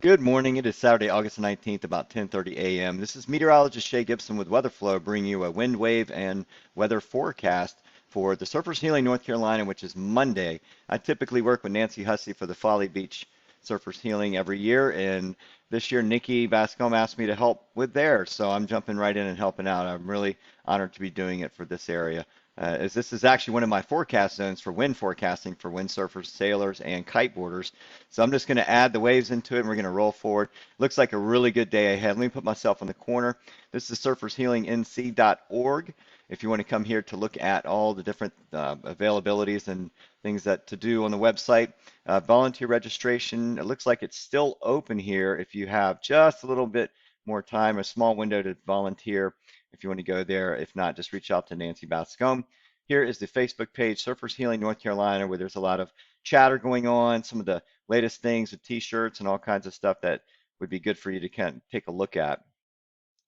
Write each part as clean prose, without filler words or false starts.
Good morning. It is Saturday, August 19th, about 10:30 a.m. This is meteorologist Shay Gibson with WeatherFlow bringing you a wind wave and weather forecast for the Surfers Healing, North Carolina, which is Monday. I typically work with Nancy Hussey for the Folly Beach Surfers Healing every year, and this year Nikki Bascom asked me to help with theirs, so I'm jumping right in and helping out. I'm really honored to be doing it for this area. As this is actually one of my forecast zones for wind forecasting for windsurfers, sailors, and kiteboarders. So I'm just going to add the waves into it and we're going to roll forward. Looks like a really good day ahead. Let me put myself in the corner. This is surfershealingnc.org. If you want to come here to look at all the different availabilities and things that to do on the website. Volunteer registration, it looks like it's still open here if you have just a little bit more time, a small window to volunteer if you want to go there. If not, just reach out to Nancy Bascom. Here is the Facebook page, Surfers Healing North Carolina, where there's a lot of chatter going on, some of the latest things with t-shirts and all kinds of stuff that would be good for you to kind of take a look at.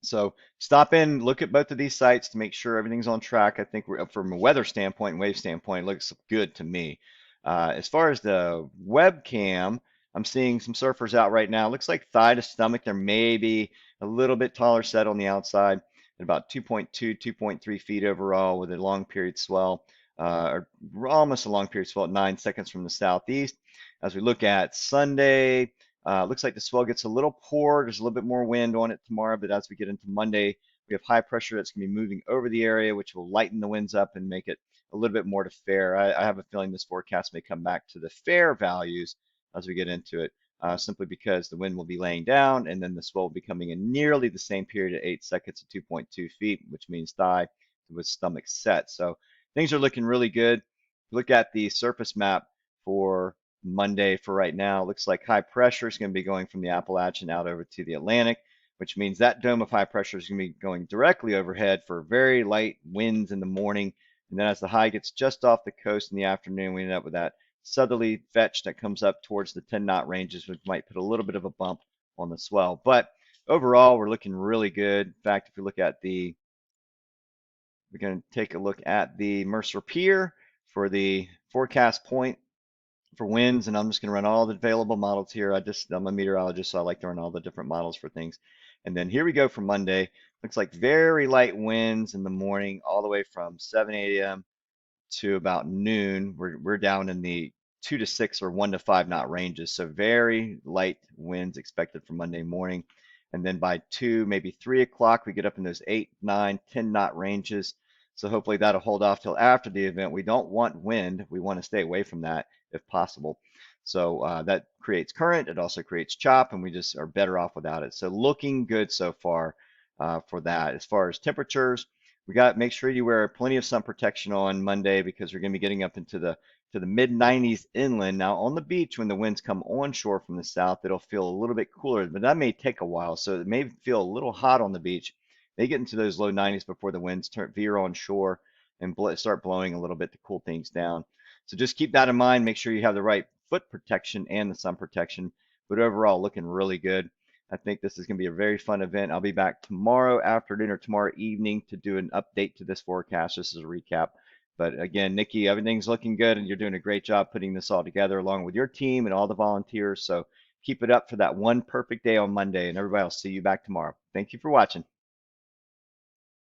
So stop in, look at both of these sites to make sure everything's on track. I think we're from a weather standpoint and wave standpoint, it looks good to me. As far as the webcam, I'm seeing some surfers out right now. Looks like thigh to stomach. There may be a little bit taller set on the outside at about 2.2, 2.3 feet overall with a long period swell, or almost a long period swell at 9 seconds from the southeast. As we look at Sunday, looks like the swell gets a little poor. There's a little bit more wind on it tomorrow, but as we get into Monday, we have high pressure that's going to be moving over the area, which will lighten the winds up and make it a little bit more to fair. I have a feeling this forecast may come back to the fair values as we get into it, simply because the wind will be laying down and then the swell will be coming in nearly the same period at 8 seconds at 2.2 feet, which means thigh with stomach set. So things are looking really good. Look at the surface map for Monday for right now. Looks like high pressure is going to be going from the Appalachian out over to the Atlantic, which means that dome of high pressure is going to be going directly overhead for very light winds in the morning. And then as the high gets just off the coast in the afternoon, we end up with that southerly fetch that comes up towards the 10 knot ranges, which might put a little bit of a bump on the swell. But overall, we're looking really good. In fact, if you look at we're going to take a look at the Mercer Pier for the forecast point for winds, and I'm just going to run all the available models here. I'm a meteorologist, so I like to run all the different models for things. And then here we go for Monday. Looks like very light winds in the morning, all the way from 7 a.m. to about noon. We're down in the 2 to 6 or 1 to 5 knot ranges, so very light winds expected for Monday morning. And then by 2, maybe 3 o'clock, we get up in those 8, 9, 10 knot ranges. So hopefully that'll hold off till after the event. We don't want wind. We want to stay away from that if possible. So that creates current. It also creates chop, and we just are better off without it. So looking good so far for that. As far as temperatures, we got make sure you wear plenty of sun protection on Monday because we're going to be getting up into the mid 90s inland. Now on the beach, when the winds come onshore from the south, it'll feel a little bit cooler, but that may take a while. So it may feel a little hot on the beach. They get into those low 90s before the winds veer on shore and start blowing a little bit to cool things down. So just keep that in mind. Make sure you have the right foot protection and the sun protection. But overall, looking really good. I think this is going to be a very fun event. I'll be back tomorrow afternoon or tomorrow evening to do an update to this forecast, just as a recap. But again, Nikki, everything's looking good, and you're doing a great job putting this all together along with your team and all the volunteers. So keep it up for that one perfect day on Monday, and everybody will see you back tomorrow. Thank you for watching.